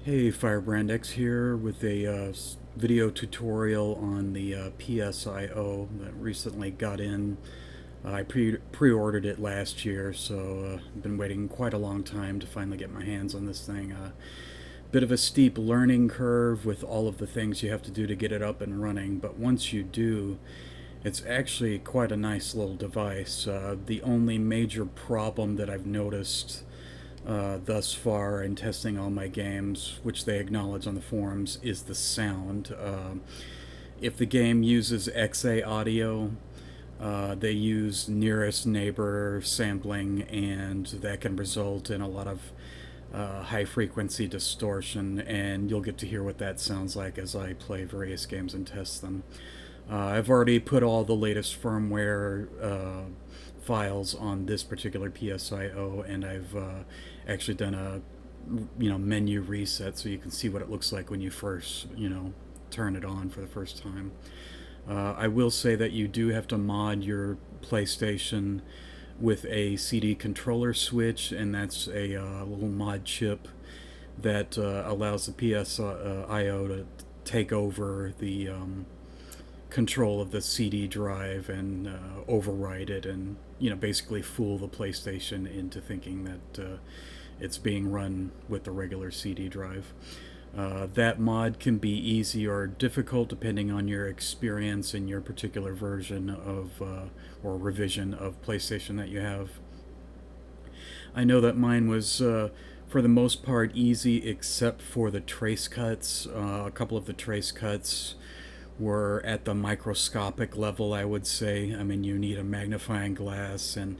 Hey, Firebrand X here with a video tutorial on the PSIO that recently got in. I pre-ordered it last year, so I've been waiting quite a long time to finally get my hands on this thing. Bit of a steep learning curve with all of the things you have to do to get it up and running, but once you do, it's actually quite a nice little device. The only major problem that I've noticed thus far in testing all my games, which they acknowledge on the forums, is the sound. If the game uses XA audio, they use nearest neighbor sampling, and that can result in a lot of high frequency distortion, and you'll get to hear what that sounds like as I play various games and test them. I've already put all the latest firmware files on this particular PSIO, and I've actually done a menu reset so you can see what it looks like when you first turn it on for the first time. I will say that you do have to mod your PlayStation with a CD controller switch, and that's a little mod chip that allows the PSIO to take over the control of the CD drive and override it, and basically fool the PlayStation into thinking that it's being run with the regular CD drive. That mod can be easy or difficult depending on your experience in your particular version of or revision of PlayStation that you have. I know that mine was for the most part easy, except for the trace cuts. A couple of the trace cuts were at the microscopic level, I would say. I mean, you need a magnifying glass, and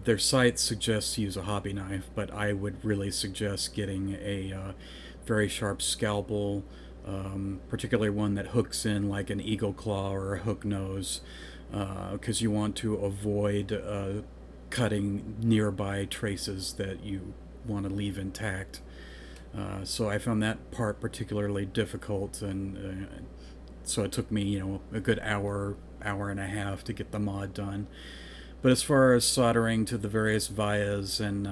their site suggests use a hobby knife, but I would really suggest getting a very sharp scalpel, particularly one that hooks in like an eagle claw or a hook nose, because you want to avoid cutting nearby traces that you want to leave intact. So I found that part particularly difficult, and so it took me, a good hour and a half to get the mod done. But as far as soldering to the various vias and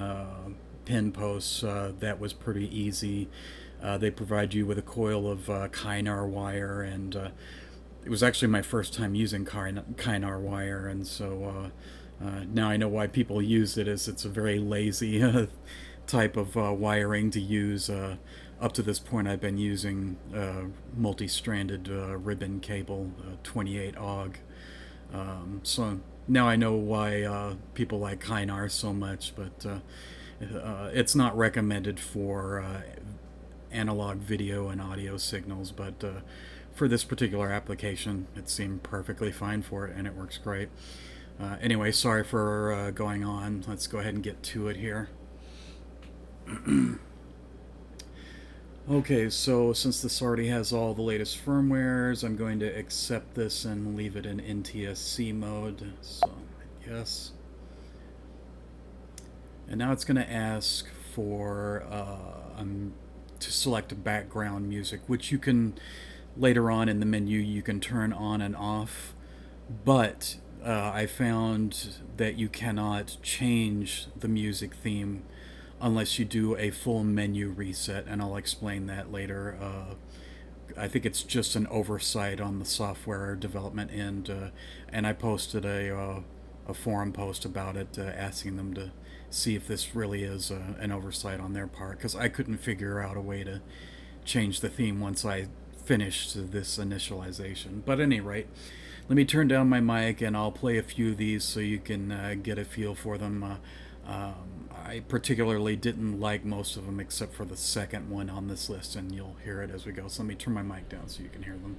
pin posts, that was pretty easy. They provide you with a coil of Kynar wire, and it was actually my first time using Kynar wire, and so now I know why people use it. Is it's a very lazy type of wiring to use. Up to this point, I've been using multi-stranded ribbon cable, 28 AUG. So now I know why people like Kynar so much, but it's not recommended for analog video and audio signals, but for this particular application, it seemed perfectly fine for it, and it works great. Anyway, sorry for going on. Let's go ahead and get to it here. Okay, so since this already has all the latest firmwares, I'm going to accept this and leave it in NTSC mode. So, yes. And now it's going to ask for to select background music, which you can later on in the menu you can turn on and off. But I found that you cannot change the music theme unless you do a full menu reset, and I'll explain that later. I think it's just an oversight on the software development end, and I posted a forum post about it, asking them to see if this really is an oversight on their part, because I couldn't figure out a way to change the theme once I finished this initialization. But at any rate, let me turn down my mic and I'll play a few of these so you can get a feel for them. I particularly didn't like most of them except for the second one on this list, and you'll hear it as we go. So let me turn my mic down so you can hear them.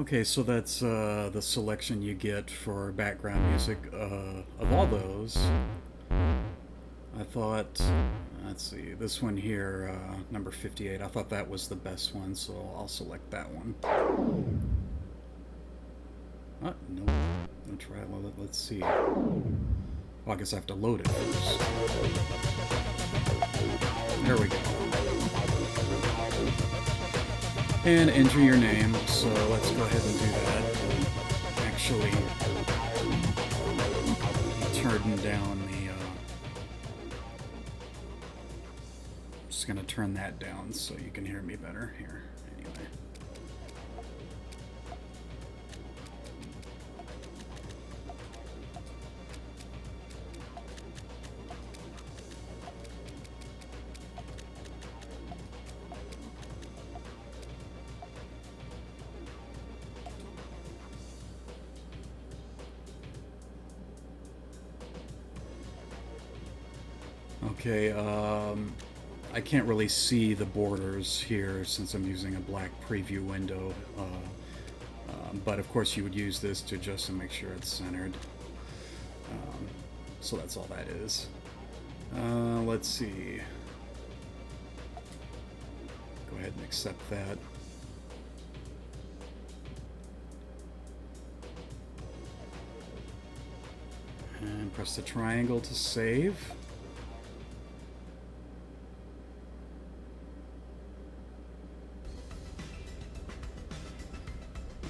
Okay, so that's the selection you get for background music. Of all those, I thought, let's see, this one here, number 58, I thought that was the best one, so I'll select that one. Oh, no, no try. Let's see. Well, I guess I have to load it first. There we go. And enter your name, so let's go ahead and do that. Actually, turn down the, just gonna turn that down so you can hear me better here. Anyway. Okay, I can't really see the borders here since I'm using a black preview window, but of course you would use this to adjust and make sure it's centered. So that's all that is. Let's see. Go ahead and accept that. And press the triangle to save.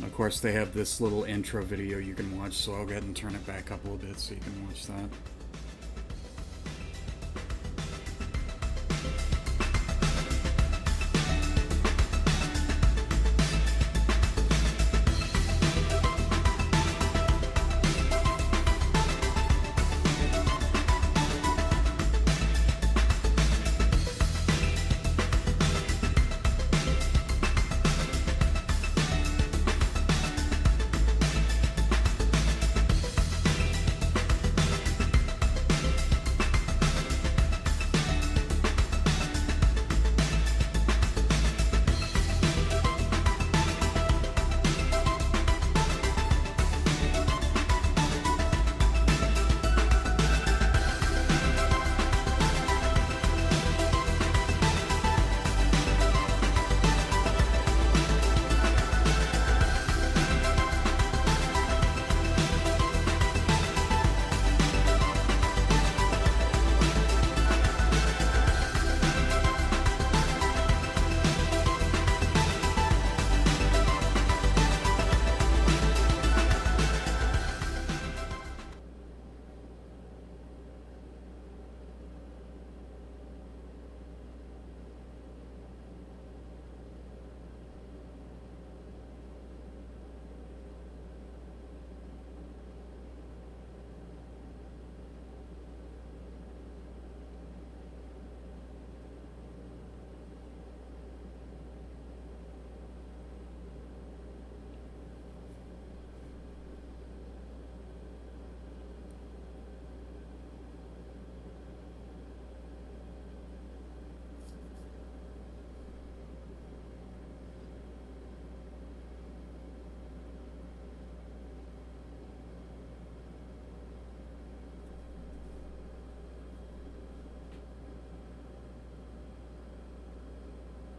Of course, they have this little intro video you can watch, so I'll go ahead and turn it back up a little bit so you can watch that.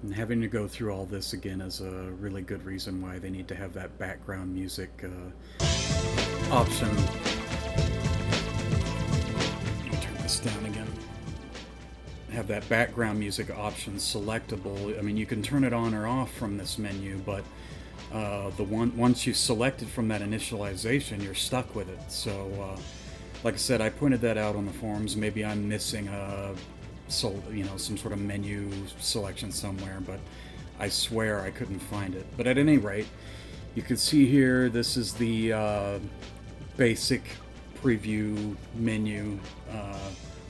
And having to go through all this again is a really good reason why they need to have that background music option. Let me turn this down again. Have that background music option selectable. I mean, you can turn it on or off from this menu, but once you select it from that initialization, you're stuck with it. So, like I said, I pointed that out on the forums. Maybe I'm missing some sort of menu selection somewhere, but I swear I couldn't find it. But at any rate, you can see here, this is the basic preview menu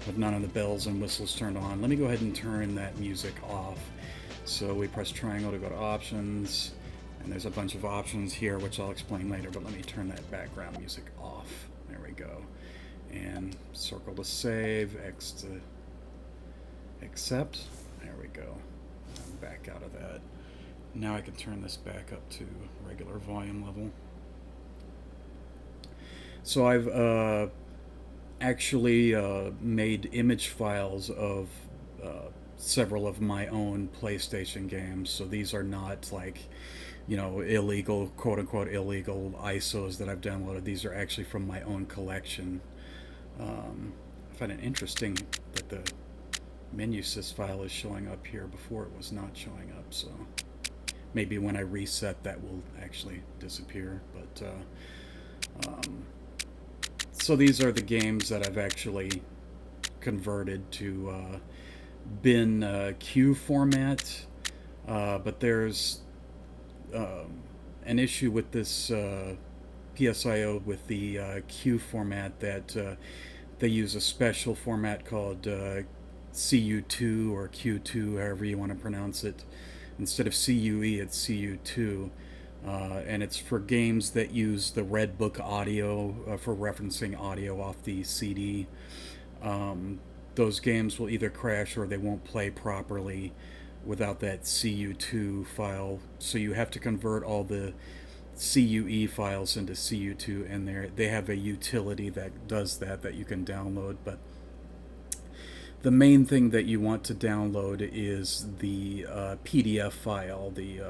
with none of the bells and whistles turned on. Let me go ahead and turn that music off. So we press triangle to go to options, and there's a bunch of options here which I'll explain later, but let me turn that background music off. There we go. And circle to save, X to accept. There we go. I'm back out of that. Now I can turn this back up to regular volume level. So I've actually made image files of several of my own PlayStation games. So these are not like, illegal, quote unquote, illegal ISOs that I've downloaded. These are actually from my own collection. I find it interesting that the menu sys file is showing up here before it was not showing up. So maybe when I reset that will actually disappear. But so these are the games that I've actually converted to bin queue format. But there's an issue with this PSIO with the queue format that they use a special format called CU2 or Q2, however you want to pronounce it. Instead of CUE, it's CU2. And it's for games that use the Red Book audio for referencing audio off the CD. Those games will either crash or they won't play properly without that CU2 file. So you have to convert all the CUE files into CU2, and they have a utility that does that you can download. But the main thing that you want to download is the PDF file, the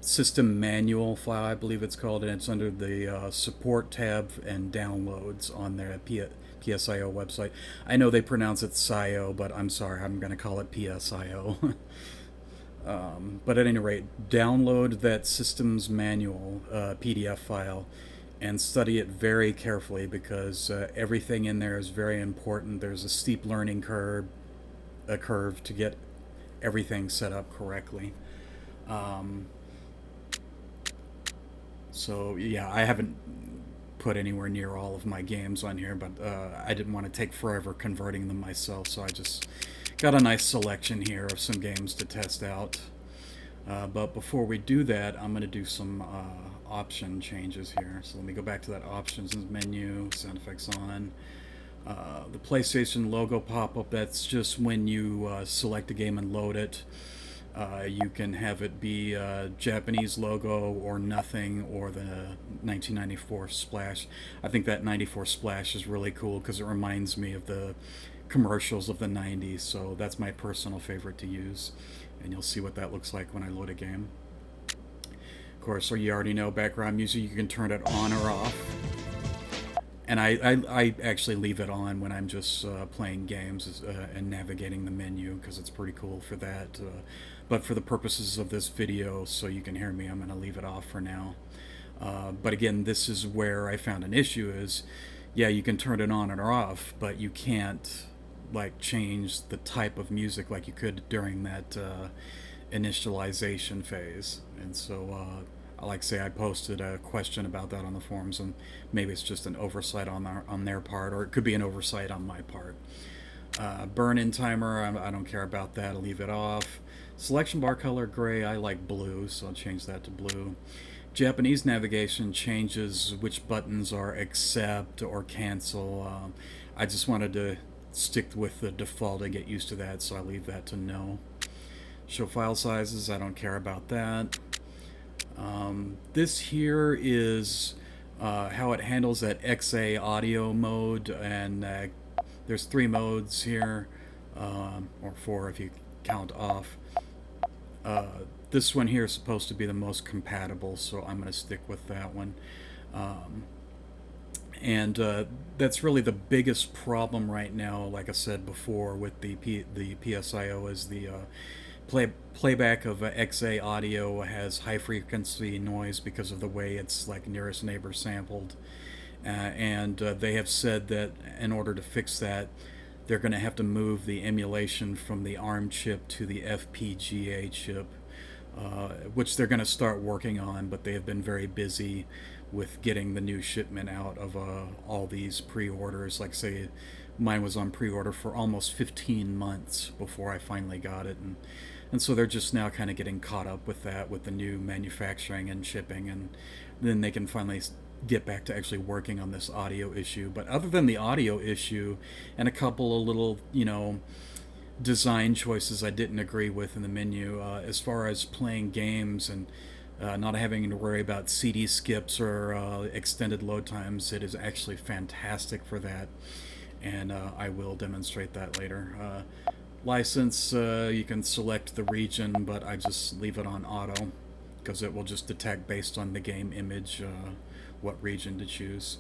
system manual file, I believe it's called, and it's under the support tab and downloads on their PSIO website. I know they pronounce it PSIO, but I'm sorry, I'm going to call it PSIO. But at any rate, download that systems manual PDF file and study it very carefully, because everything in there is very important. There's a steep learning curve to get everything set up correctly. So yeah, I haven't put anywhere near all of my games on here, but I didn't want to take forever converting them myself, so I just got a nice selection here of some games to test out. But before we do that, I'm going to do some option changes here. So let me go back to that options menu, sound effects on. The PlayStation logo pop-up, that's just when you select a game and load it. You can have it be Japanese logo or nothing, or the 1994 splash. I think that 94 splash is really cool because it reminds me of the commercials of the 90s, so that's my personal favorite to use. And you'll see what that looks like when I load a game. Of course, so you already know background music, you can turn it on or off. And I actually leave it on when I'm just playing games and navigating the menu, because it's pretty cool for that. But for the purposes of this video, so you can hear me, I'm going to leave it off for now. But again, this is where I found an issue is, yeah, you can turn it on or off, but you can't like change the type of music like you could during that initialization phase. And so like I say, I posted a question about that on the forums, and maybe it's just an oversight on their part, or it could be an oversight on my part. Burn-in timer, I don't care about that, I'll leave it off. Selection bar color gray, I like blue, so I'll change that to blue. Japanese navigation changes which buttons are accept or cancel. I just wanted to stick with the default and get used to that, so I leave that to no. Show file sizes, I don't care about that. This here is how it handles that XA audio mode, and there's 3 modes here, or 4 if you count off. This one here is supposed to be the most compatible, so I'm going to stick with that one. And that's really the biggest problem right now, like I said before, with the PSIO, is the playback of XA audio has high frequency noise because of the way it's like nearest neighbor sampled. And they have said that in order to fix that, they're going to have to move the emulation from the ARM chip to the FPGA chip, which they're going to start working on, but they have been very busy with getting the new shipment out of all these pre-orders. Like say, mine was on pre-order for almost 15 months before I finally got it, and so they're just now kind of getting caught up with that, with the new manufacturing and shipping, and then they can finally get back to actually working on this audio issue. But other than the audio issue and a couple of little, design choices I didn't agree with in the menu. As far as playing games and not having to worry about CD skips or extended load times, it is actually fantastic for that, and I will demonstrate that later. License, you can select the region, but I just leave it on auto because it will just detect based on the game image what region to choose.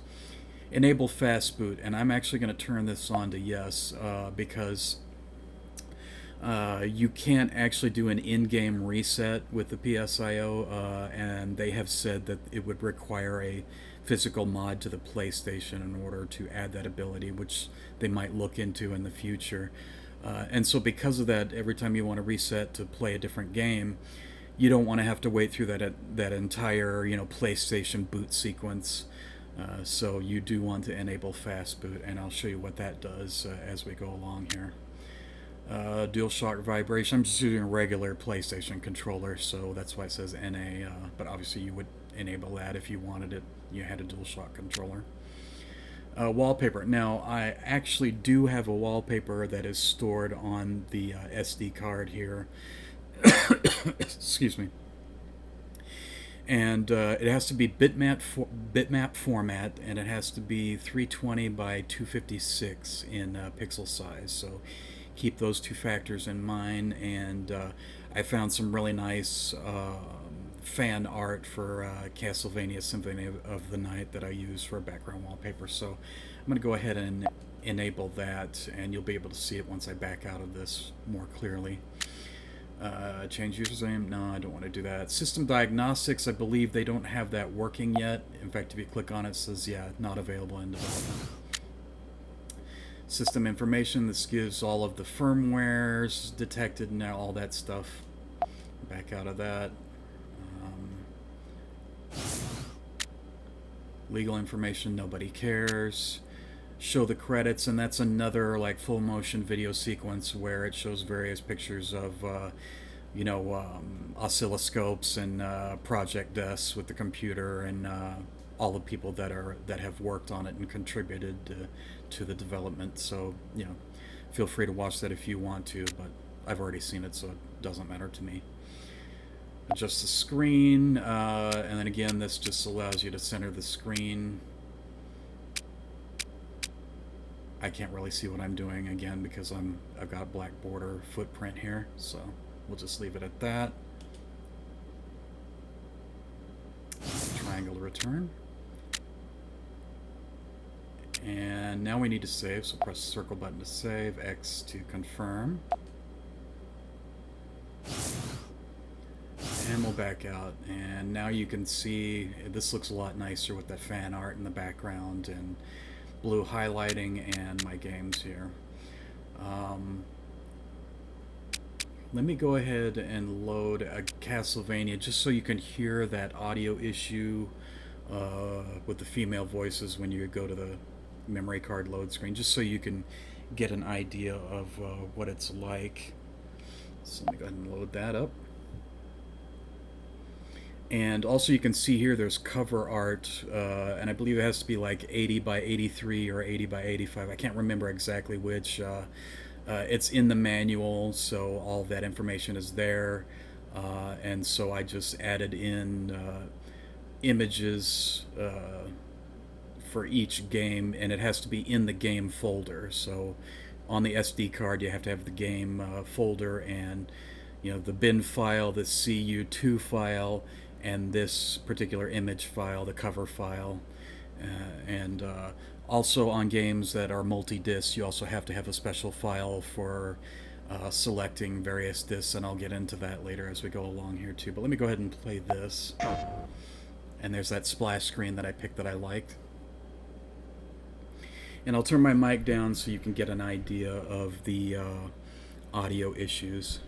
Enable fast boot, and I'm actually going to turn this on to yes because you can't actually do an in-game reset with the PSIO, and they have said that it would require a physical mod to the PlayStation in order to add that ability, which they might look into in the future. And so, because of that, every time you want to reset to play a different game, you don't want to have to wait through that entire PlayStation boot sequence. So you do want to enable fast boot, and I'll show you what that does as we go along here. DualShock vibration. I'm just using a regular PlayStation controller, so that's why it says NA. But obviously, you would enable that if you wanted it. You had a DualShock controller. Wallpaper. Now, I actually do have a wallpaper that is stored on the SD card here. Excuse me. And it has to be bitmap format, and it has to be 320 by 256 in pixel size. So keep those two factors in mind. And I found some really nice fan art for Castlevania Symphony of the Night that I use for a background wallpaper. So I'm going to go ahead and enable that, and you'll be able to see it once I back out of this more clearly. Change username? No, I don't want to do that. System diagnostics, I believe they don't have that working yet. In fact, if you click on it, it says, yeah, not available in development. System information, this gives all of the firmwares detected and all that stuff. Back out of that. Legal information, nobody cares. Show the credits, and that's another like full motion video sequence where it shows various pictures of oscilloscopes and project desks with the computer and all the people that have worked on it and contributed to the development. So feel free to watch that if you want to, but I've already seen it, so it doesn't matter to me. Adjust the screen, and then again, this just allows you to center the screen. I can't really see what I'm doing again because I've got a black border footprint here, so we'll just leave it at that. Triangle to return. And now we need to save, so press the circle button to save, X to confirm. And we'll back out, and now you can see this looks a lot nicer with the fan art in the background and blue highlighting and my games here. Let me go ahead and load a Castlevania just so you can hear that audio issue with the female voices when you go to the memory card load screen, just so you can get an idea of what it's like. So let me go ahead and load that up. And also you can see here there's cover art, and I believe it has to be like 80 by 83 or 80 by 85. I can't remember exactly which. It's in the manual, so all that information is there. And so I just added in images for each game, and it has to be in the game folder. So on the SD card you have to have the game folder, and the bin file, the CU2 file, and this particular image file, the cover file. And also on games that are multi-disc, you also have to have a special file for selecting various discs, and I'll get into that later as we go along here too. But let me go ahead and play this. And there's that splash screen that I picked that I liked. And I'll turn my mic down so you can get an idea of the audio issues.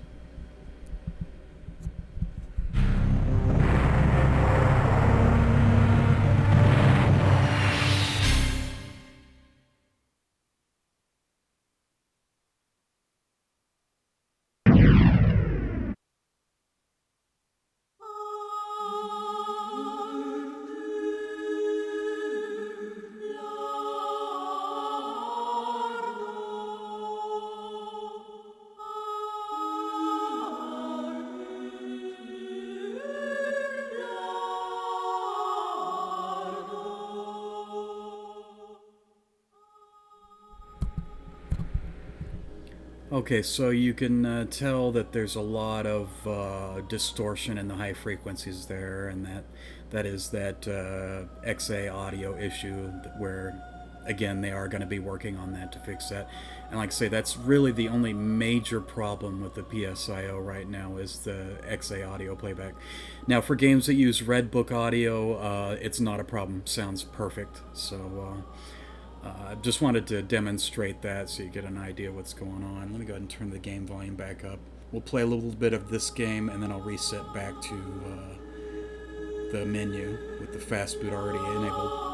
Okay, so you can tell that there's a lot of distortion in the high frequencies there, and that is that XA audio issue where, again, they are going to be working on that to fix that. And like I say, that's really the only major problem with the PSIO right now is the XA audio playback. Now, for games that use Red Book audio, it's not a problem. Sounds perfect. So I just wanted to demonstrate that so you get an idea of what's going on. Let me go ahead and turn the game volume back up. We'll play a little bit of this game, and then I'll reset back to the menu with the fast boot already enabled.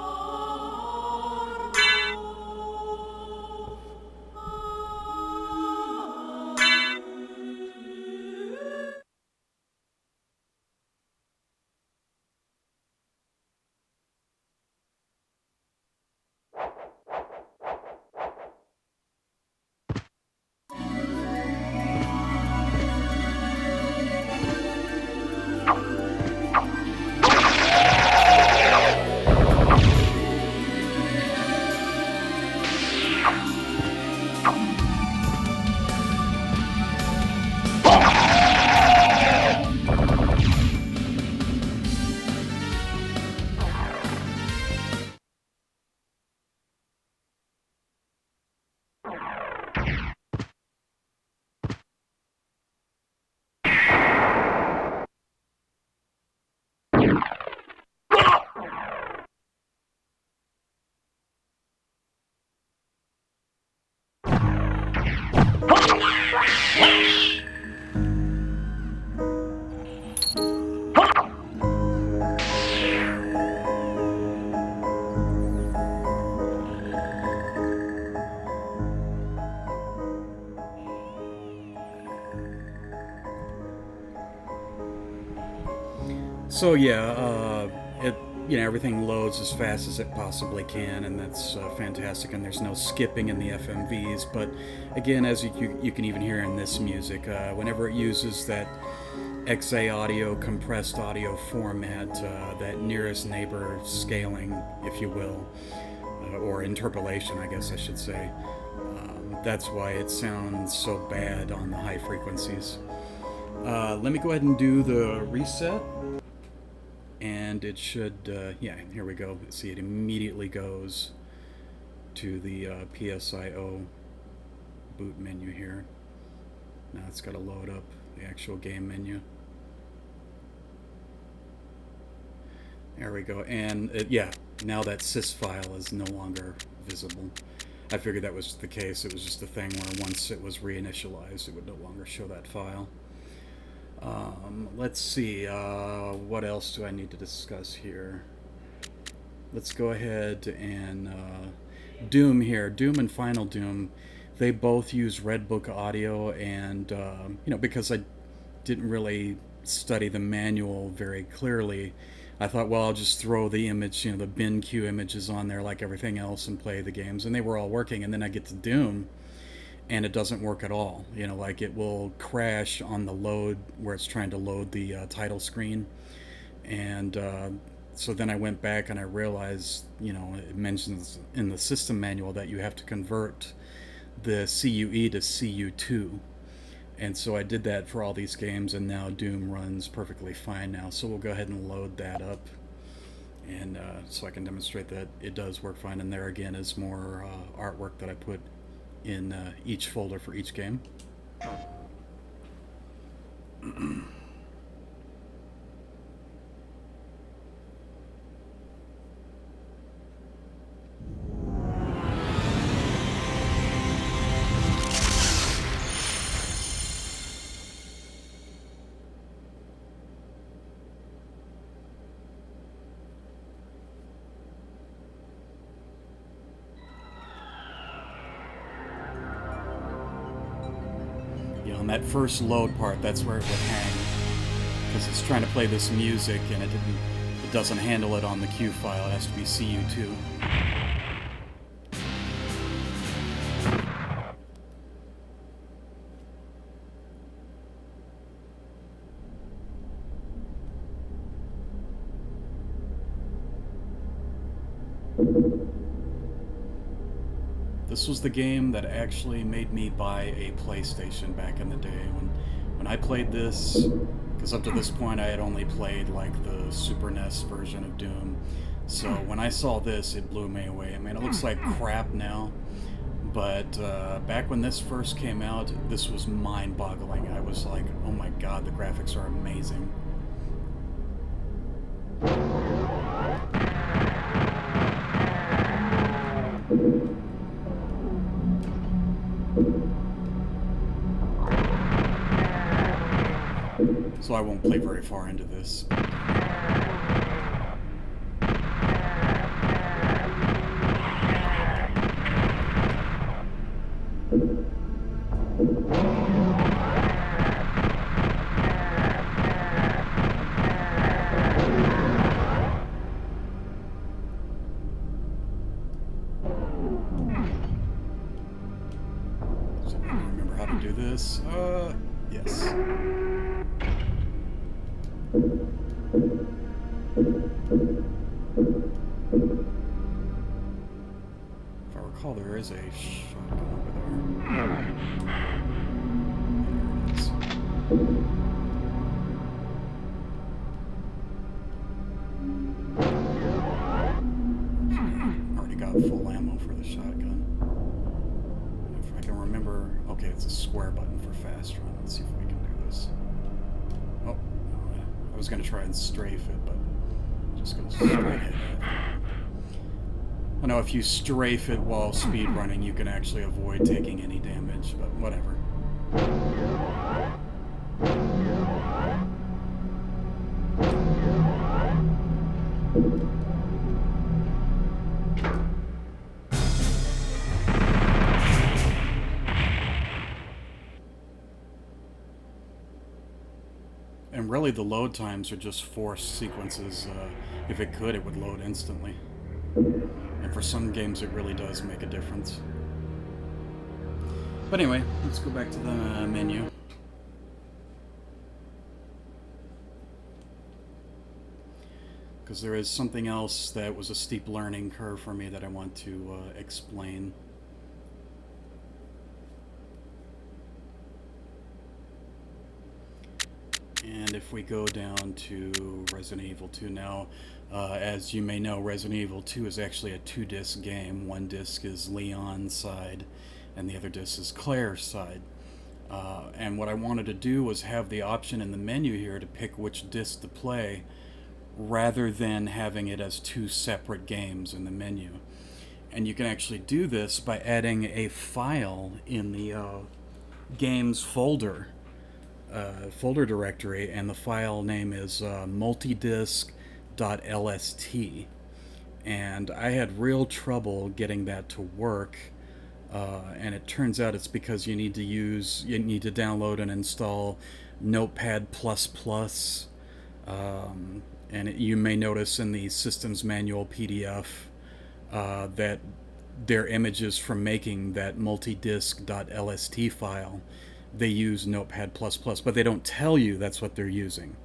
So yeah, it everything loads as fast as it possibly can, and that's fantastic. And there's no skipping in the FMVs. But again, as you can even hear in this music, whenever it uses that XA audio, compressed audio format, that nearest neighbor scaling, if you will, or interpolation, I guess I should say. That's why it sounds so bad on the high frequencies. Let me go ahead and do the reset. And it should, yeah, here we go. See, it immediately goes to the PSIO boot menu here. Now it's got to load up the actual game menu. There we go. And yeah, now that sys file is no longer visible. I figured that was the case. It was just a thing where once it was reinitialized, it would no longer show that file. Let's see, what else do I need to discuss here? Let's go ahead and Doom here. Doom and Final Doom, they both use Red Book audio, and because I didn't really study the manual very clearly, I thought, well, I'll just throw the image, the bin queue images on there like everything else and play the games, and they were all working. And then I get to Doom, and it doesn't work at all. Like it will crash on the load where it's trying to load the title screen. And so then I went back and I realized, it mentions in the system manual that you have to convert the CUE to CU2. And so I did that for all these games, and now Doom runs perfectly fine now. So we'll go ahead and load that up. And so I can demonstrate that it does work fine. And there again is more artwork that I put in each folder for each game. On that first load part, that's where it would hang, because it's trying to play this music and it doesn't handle it on the Q file. It has to be CU2. This was the game that actually made me buy a PlayStation back in the day. When I played this, because up to this point I had only played like the Super NES version of Doom. So when I saw this, it blew me away. I mean, it looks like crap now, but back when this first came out, this was mind-boggling. I was like, oh my god, the graphics are amazing. So I won't play very far into this. So I remember how to do this. Yes. If I recall, there is a shotgun over there. There it is. Already got full ammo for the shotgun. If I can remember, okay, it's a square button for fast run. Let's see if we can do this. Oh, I was going to try and strafe it, but it just goes straight ahead. I know if you strafe it while speed running, you can actually avoid taking any damage, but whatever. And really, the load times are just forced sequences. If it could, it would load instantly. And for some games, it really does make a difference. But anyway, let's go back to the menu. Because there is something else that was a steep learning curve for me that I want to explain. And if we go down to Resident Evil 2 now, as you may know, Resident Evil 2 is actually a 2-disc game. One disc is Leon's side, and the other disc is Claire's side. And what I wanted to do was have the option in the menu here to pick which disc to play, rather than having it as two separate games in the menu. And you can actually do this by adding a file in the games folder directory, and the file name is multidisc.lst. And I had real trouble getting that to work, and it turns out it's because you need to download and install Notepad++. And you may notice in the systems manual PDF that their images from making that multidisc.lst file, they use Notepad++, but they don't tell you that's what they're using.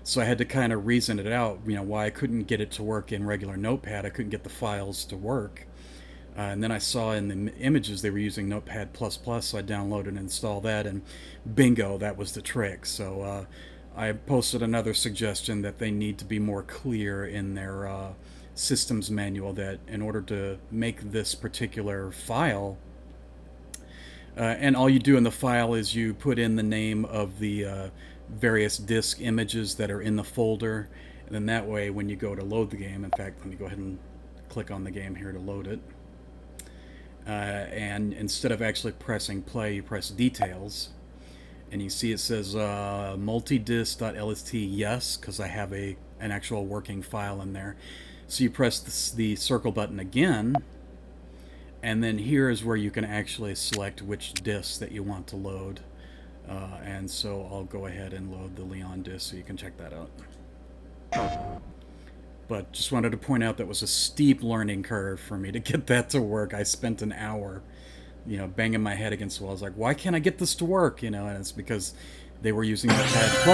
So I had to kind of reason it out, why I couldn't get it to work in regular Notepad. I couldn't get the files to work. And then I saw in the images they were using Notepad++, so I downloaded and installed that, and bingo, that was the trick. So I posted another suggestion that they need to be more clear in their systems manual, that in order to make this particular file, and all you do in the file is you put in the name of the various disk images that are in the folder, and then that way when you go to load the game, in fact, let me go ahead and click on the game here to load it, and instead of actually pressing play, you press details, and you see it says multidisc.lst, yes, because I have an actual working file in there. So you press the circle button again, and then here is where you can actually select which disk that you want to load. And so I'll go ahead and load the Leon disk so you can check that out. But just wanted to point out that was a steep learning curve for me to get that to work. I spent an hour, banging my head against the wall. I was like, why can't I get this to work? And it's because they were using Notepad++.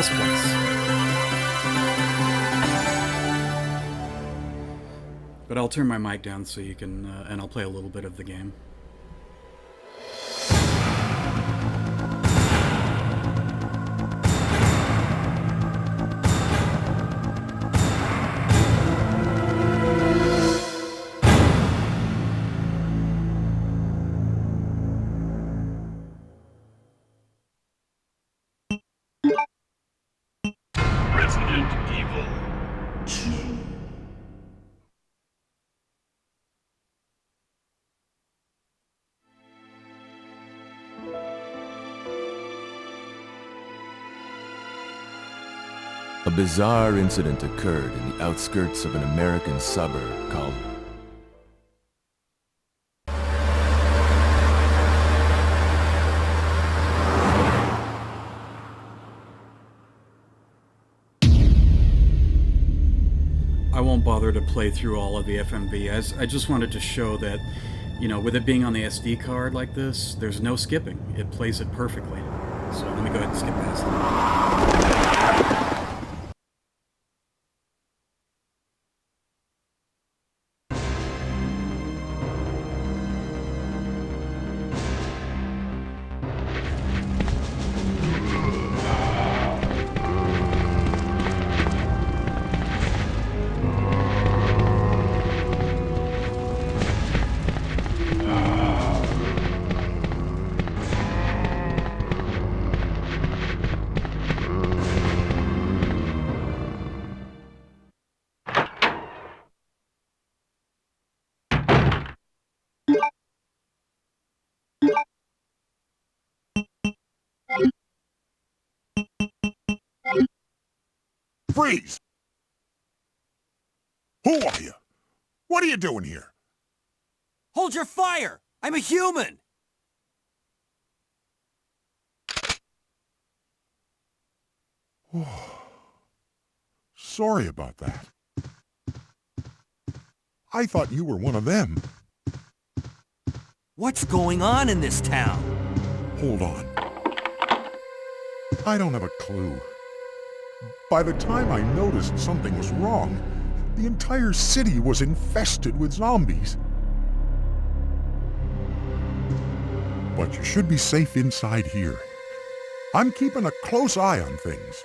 But I'll turn my mic down so you can, and I'll play a little bit of the game. A bizarre incident occurred in the outskirts of an American suburb called I won't bother to play through all of the FMV. I just wanted to show that, with it being on the SD card like this, there's no skipping. It plays it perfectly. So let me go ahead and skip past it. Freeze! Who are you? What are you doing here? Hold your fire! I'm a human! Sorry about that. I thought you were one of them. What's going on in this town? Hold on. I don't have a clue. By the time I noticed something was wrong, the entire city was infested with zombies. But you should be safe inside here. I'm keeping a close eye on things.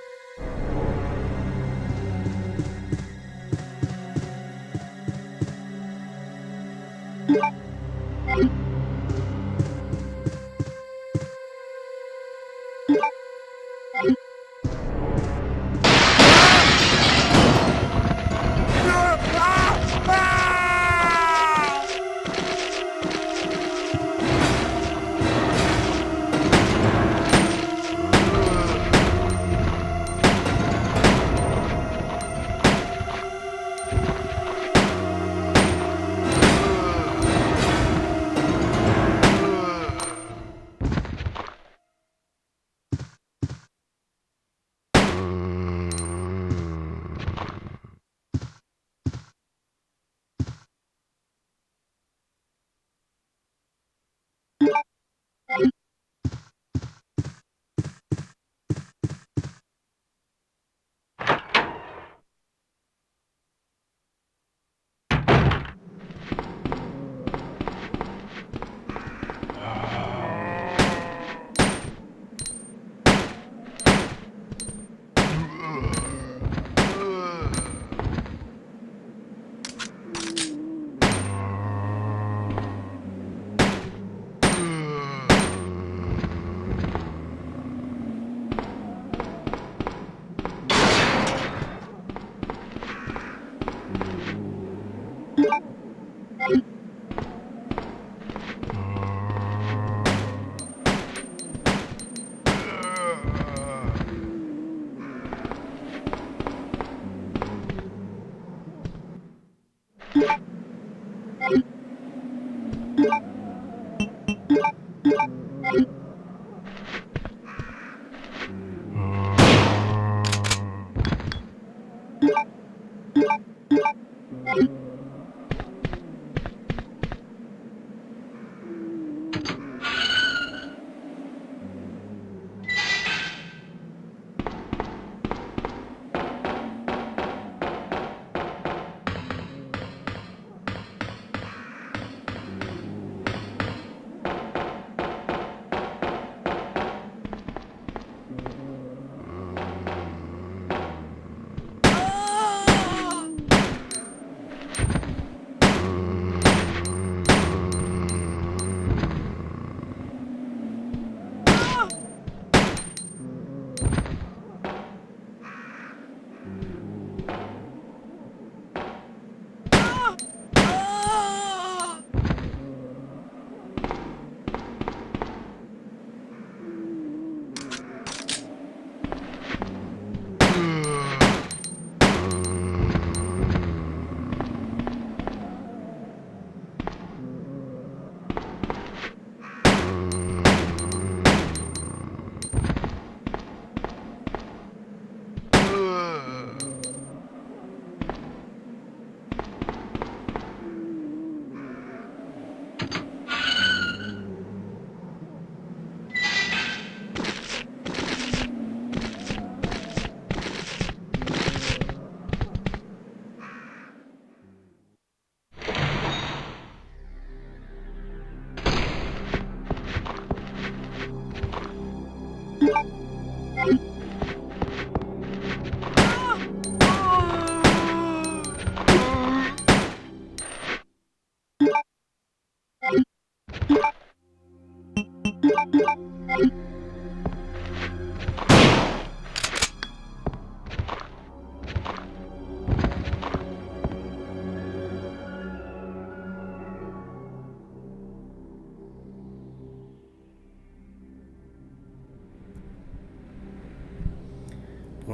Boy,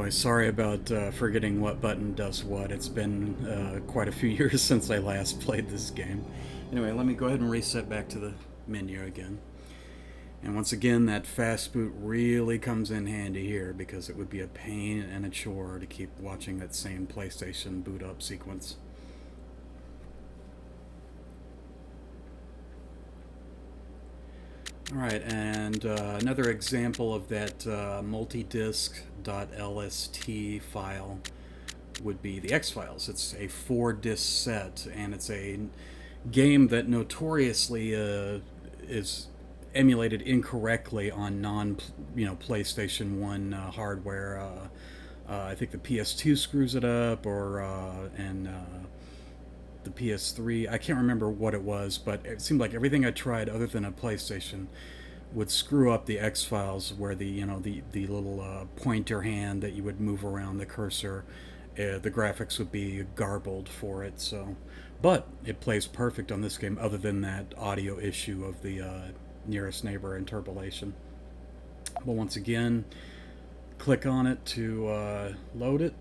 sorry about forgetting what button does what. It's been quite a few years since I last played this game. Anyway, let me go ahead and reset back to the menu again. And once again, that fast boot really comes in handy here because it would be a pain and a chore to keep watching that same PlayStation boot up sequence. Alright, and another example of that multidisc.lst file would be the X-Files. It's a 4-disc set, and it's a game that notoriously is emulated incorrectly on PlayStation 1 hardware. I think the PS2 screws it up, and the PS3. I can't remember what it was, but it seemed like everything I tried other than a PlayStation would screw up the X-Files, where the little pointer hand that you would move around the cursor, the graphics would be garbled for it. So, but it plays perfect on this game, other than that audio issue of the nearest neighbor interpolation. But once again, click on it to load it,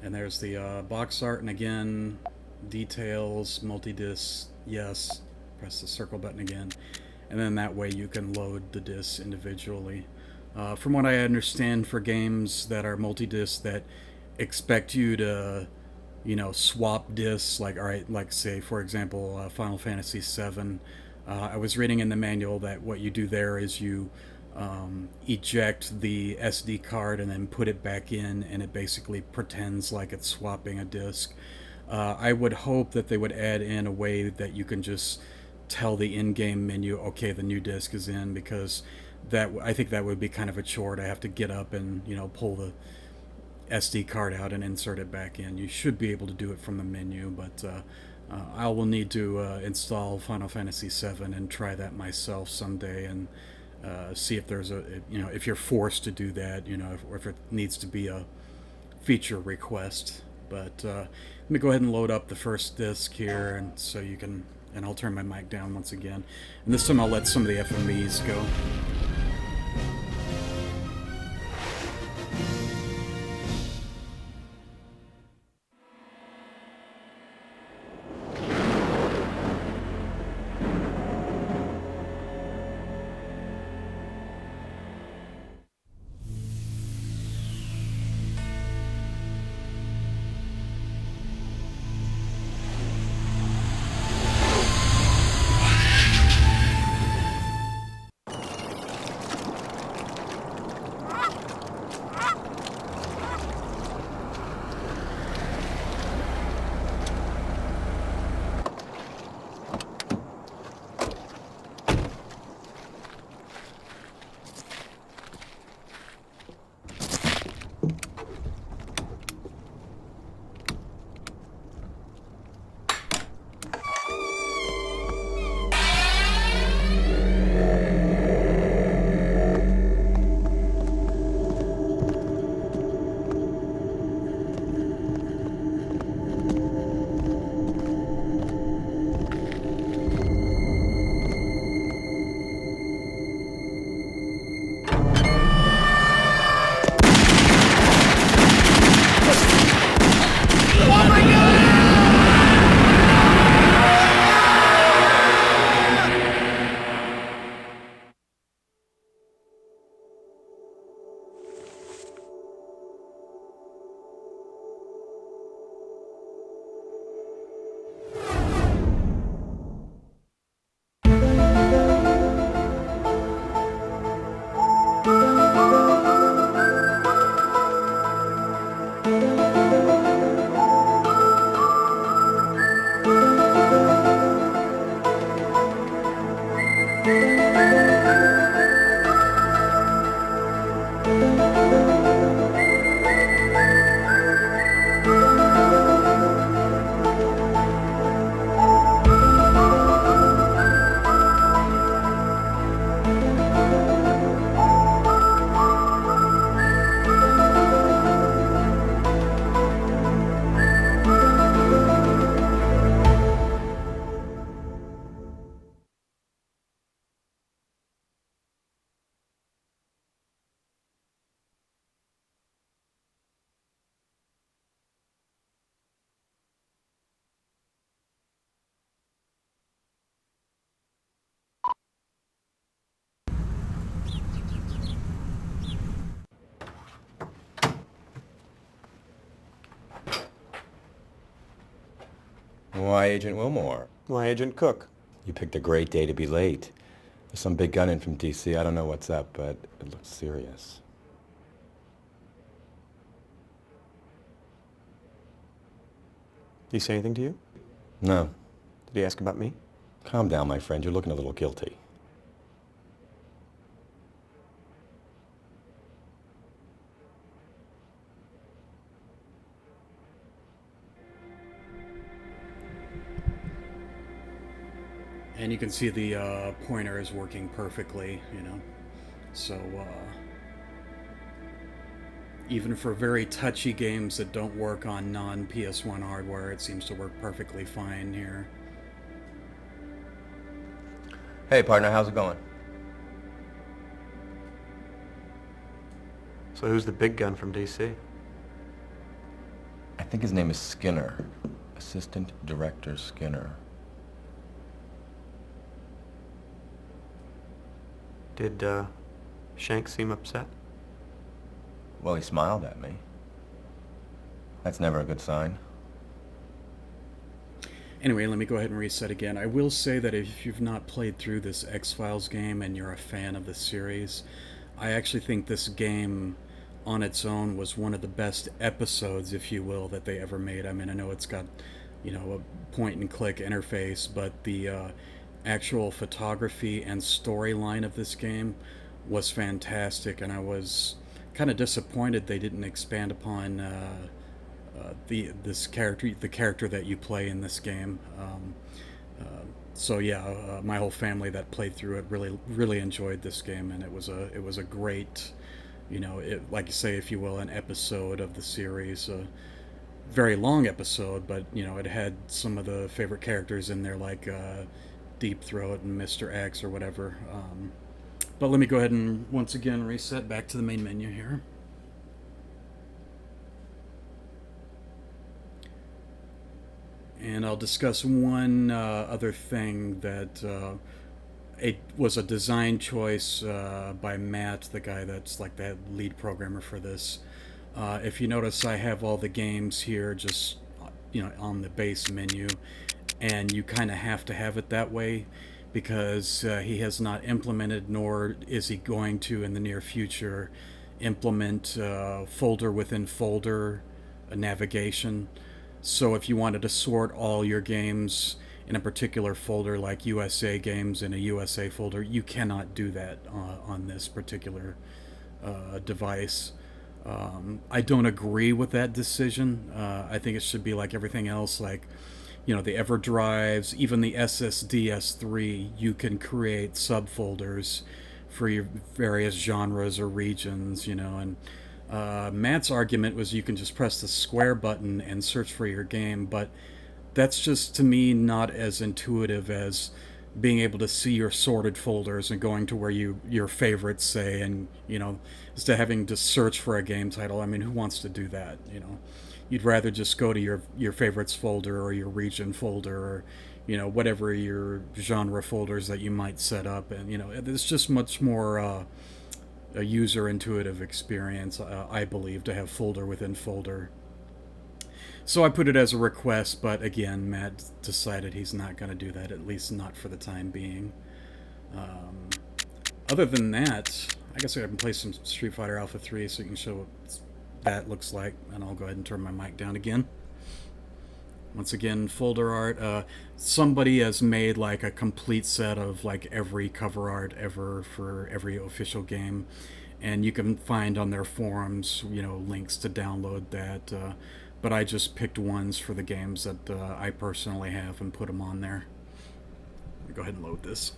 and there's the box art, and again, details, multi-disc, yes, press the circle button again, and then that way you can load the discs individually. From what I understand, for games that are multi-disc that expect you to, swap discs, like, alright, like say, for example, Final Fantasy VII, I was reading in the manual that what you do there is you eject the SD card and then put it back in, and it basically pretends like it's swapping a disc. I would hope that they would add in a way that you can just tell the in-game menu, okay, the new disc is in, because I think that would be kind of a chore to have to get up and pull the SD card out and insert it back in. You should be able to do it from the menu, but I will need to install Final Fantasy VII and try that myself someday, and see if there's if you're forced to do that, or if it needs to be a feature request. But let me go ahead and load up the first disc here, and so you can, and I'll turn my mic down once again, and this time I'll let some of the FMEs go. Why Agent Wilmore? Why Agent Cook? You picked a great day to be late. There's some big gun in from D.C. I don't know what's up, but it looks serious. Did he say anything to you? No. Did he ask about me? Calm down, my friend. You're looking a little guilty. And you can see the pointer is working perfectly, you know. So, even for very touchy games that don't work on non-PS1 hardware, it seems to work perfectly fine here. Hey, partner, how's it going? So who's the big gun from D.C.? I think his name is Skinner. Assistant Director Skinner. Did, Shank seem upset? Well, he smiled at me. That's never a good sign. Anyway, let me go ahead and reset again. I will say that if you've not played through this X-Files game and you're a fan of the series, I actually think this game on its own was one of the best episodes, if you will, that they ever made. I mean, I know it's got, you know, a point-and-click interface, but the actual photography and storyline of this game was fantastic, and I was kind of disappointed they didn't expand upon the character that you play in this game. So yeah, my whole family that played through it really enjoyed this game, and it was a great, you know, like you say, if you will, an episode of the series. Very long episode, but you know, it had some of the favorite characters in there, like Deep Throat and Mr. X or whatever. But let me go ahead and once again reset back to the main menu here. And I'll discuss one other thing that it was a design choice by Matt, the guy that's like the lead programmer for this. If you notice, I have all the games here just, you know, on the base menu, and you kind of have to have it that way because he has not implemented, nor is he going to in the near future, implement folder within folder navigation. So if you wanted to sort all your games in a particular folder, like USA games in a USA folder, you cannot do that on this particular device. I don't agree with that decision. I think it should be like everything else, like, you know, the EverDrives, even the SSD S3, you can create subfolders for your various genres or regions, you know, and Matt's argument was you can just press the square button and search for your game, but that's just, to me, not as intuitive as being able to see your sorted folders and going to where your favorites say, and, you know, instead of having to search for a game title. I mean, who wants to do that, you know? You'd rather just go to your favorites folder or your region folder or, you know, whatever your genre folders that you might set up. And, you know, it's just much more a user intuitive experience, I believe, to have folder within folder. So I put it as a request, but again, Matt decided he's not going to do that, at least not for the time being. Other than that, I guess I can play some Street Fighter Alpha 3 so you can show what that looks like, and I'll go ahead and turn my mic down again. Once again, folder art. Somebody has made like a complete set of like every cover art ever for every official game, and you can find on their forums, you know, links to download that. But I just picked ones for the games that I personally have and put them on there. Let me go ahead and load this.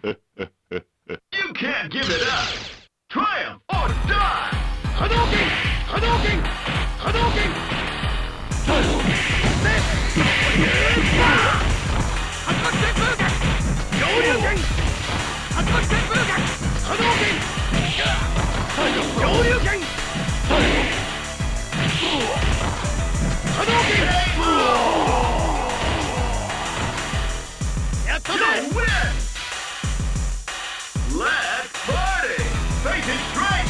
You can't give it up! Triumph or die! Hadouken! Hadouken! Hadouken! Hadouken! Hadouken! You win! Let's party! Fated strike!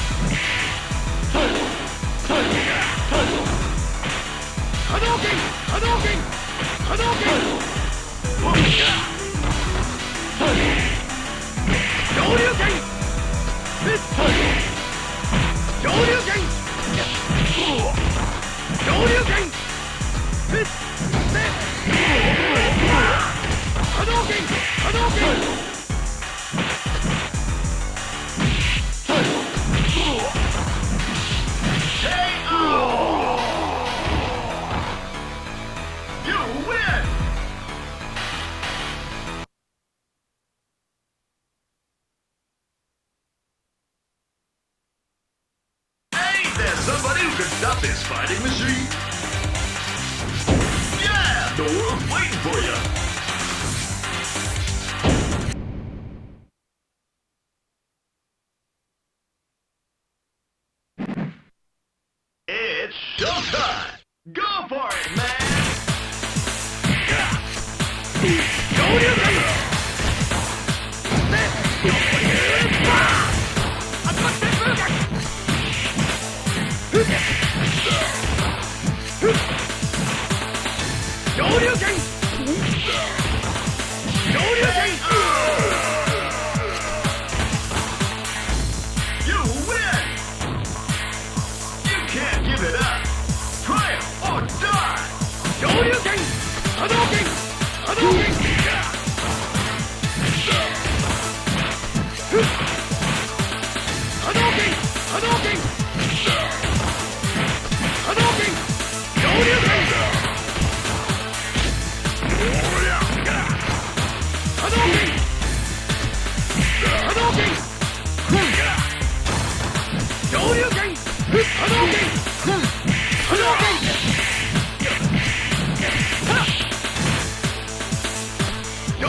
Hadouken! Hadouken! Hadouken! Shoryuken! Shoryuken! Shoryuken! Hadouken! Hadouken! You win! Hey, there's somebody who can stop this fighting machine! Yeah! The world's waiting for you! It's showtime! Go for it, man! You win! You can't give it up! Triumph or die! Shoryuken! Hadouken! Hadouken! Hadouken! Hadouken! Hadouken! Shoryuken! Hadouken! Hadouken! Shoryuken! Hadouken! Hadouken!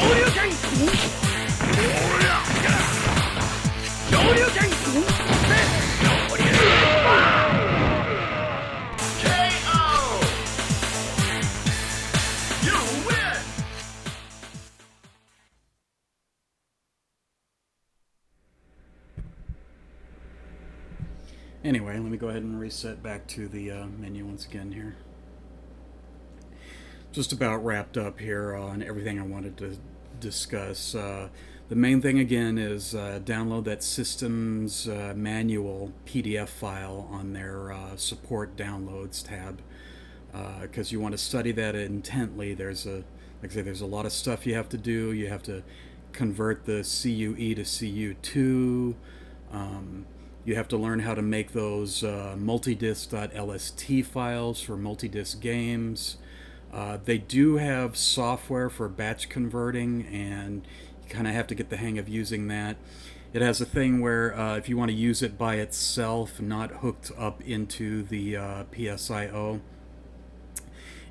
Shoryuken! Shoryuken! KO! You win! Anyway, let me go ahead and reset back to the menu once again here. Just about wrapped up here on everything I wanted to discuss. The main thing again is download that system's manual PDF file on their support downloads tab, because you want to study that intently. There's like I say, there's a lot of stuff you have to do. You have to convert the CUE to CU2. You have to learn how to make those multidisc.lst files for multidisc games. They do have software for batch converting, and you kind of have to get the hang of using that. It has a thing where if you want to use it by itself, not hooked up into the PSIO,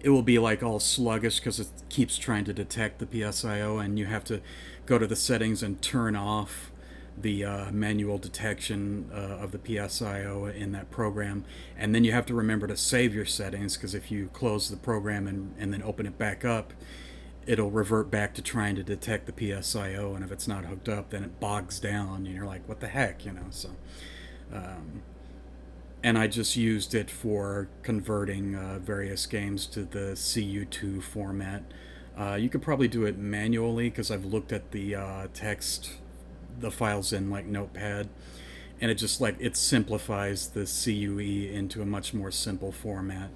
it will be like all sluggish because it keeps trying to detect the PSIO, and you have to go to the settings and turn off the manual detection of the PSIO in that program. And then you have to remember to save your settings, because if you close the program and then open it back up, it'll revert back to trying to detect the PSIO, and if it's not hooked up, then it bogs down and you're like, what the heck, you know. So and I just used it for converting various games to the CU2 format. You could probably do it manually, because I've looked at the the files in like Notepad, and it just like it simplifies the CUE into a much more simple format.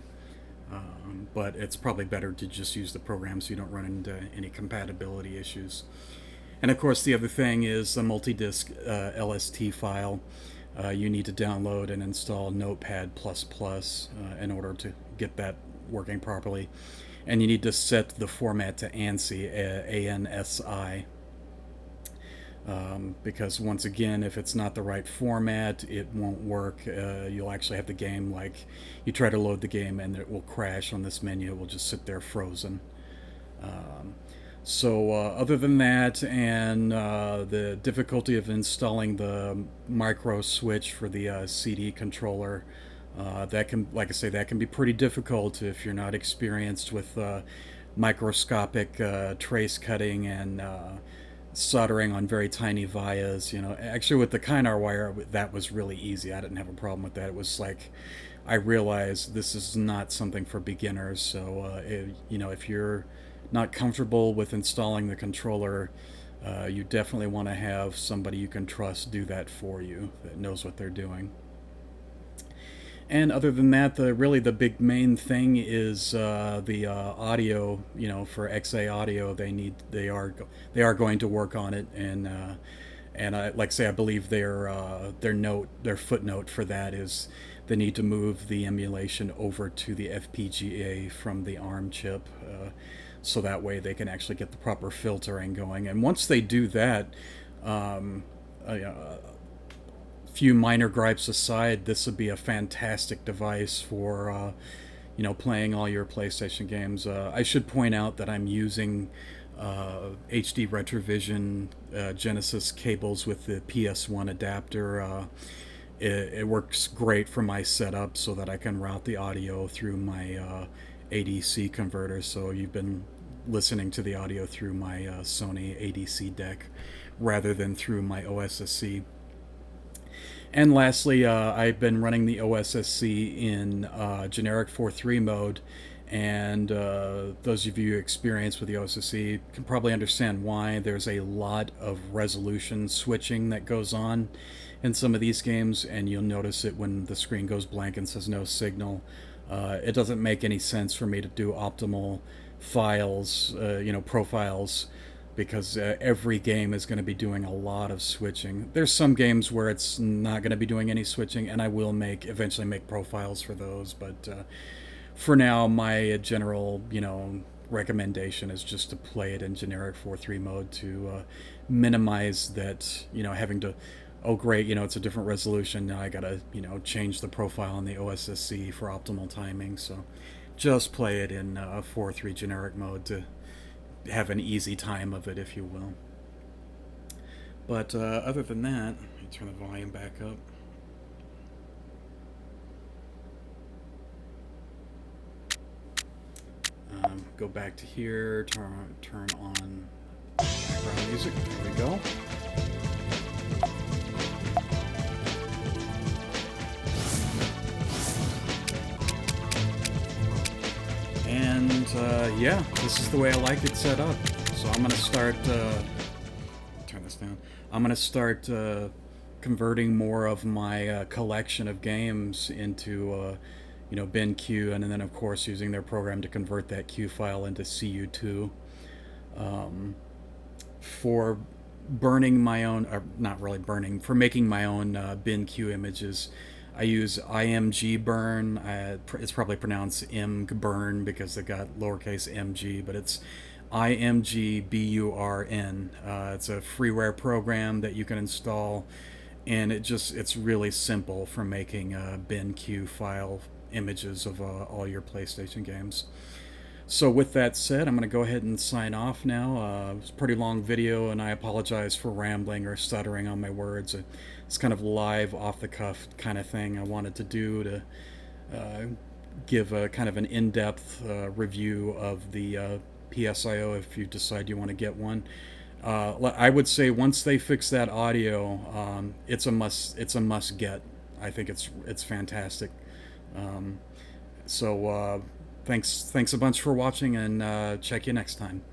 But it's probably better to just use the program so you don't run into any compatibility issues. And of course, the other thing is the multi-disc LST file. You need to download and install Notepad++ in order to get that working properly. And you need to set the format to ANSI, ANSI. because once again, if it's not the right format, it won't work. You'll actually have the game, like, you try to load the game and it will crash on this menu. It will just sit there frozen. So other than that, and the difficulty of installing the micro switch for the CD controller, that can, like I say, that can be pretty difficult if you're not experienced with microscopic trace cutting and soldering on very tiny vias. You know, actually with the Kynar wire, that was really easy. I didn't have a problem with that. It was like, I realized this is not something for beginners. So you know, if you're not comfortable with installing the controller, you definitely want to have somebody you can trust do that for you, that knows what they're doing. And other than that, really the big main thing is the audio. You know, for XA audio, they are going to work on it, and I, like I say, I believe their footnote for that is they need to move the emulation over to the FPGA from the ARM chip, so that way they can actually get the proper filtering going. And once they do that, few minor gripes aside, this would be a fantastic device for you know, playing all your PlayStation games. I should point out that I'm using HD Retrovision Genesis cables with the PS1 adapter. It works great for my setup so that I can route the audio through my ADC converter. So you've been listening to the audio through my Sony ADC deck rather than through my OSSC. And lastly, I've been running the OSSC in generic 4.3 mode, and those of you experienced with the OSSC can probably understand why. There's a lot of resolution switching that goes on in some of these games, and you'll notice it when the screen goes blank and says no signal. It doesn't make any sense for me to do optimal files, you know, profiles, because every game is going to be doing a lot of switching. There's some games where it's not going to be doing any switching, and I will eventually make profiles for those, but for now, my general, you know, recommendation is just to play it in generic 4.3 mode to minimize that, you know, having to, oh great, you know, it's a different resolution, now I gotta, you know, change the profile on the OSSC for optimal timing. So just play it in 4.3 generic mode to have an easy time of it, if you will. But other than that, let me turn the volume back up. Go back to here, turn on background music. There we go. And yeah, this is the way I like it set up. So I'm gonna start. Turn this down. I'm gonna start converting more of my collection of games into you know, BenQ, and then of course using their program to convert that Q file into CU2. For burning my own, or not really burning, for making my own BenQ images, I use IMG burn. It's probably pronounced MGburn because they got lowercase mg, but it's IMGBURN. It's a freeware program that you can install, and it's really simple for making BenQ file images of all your PlayStation games. So with that said, I'm going to go ahead and sign off now. It's a pretty long video, and I apologize for rambling or stuttering on my words. It's kind of live, off-the-cuff kind of thing I wanted to do to give a kind of an in-depth review of the PSIO if you decide you want to get one. I would say once they fix that audio, it's a must get. I think it's fantastic. So thanks a bunch for watching, and check you next time.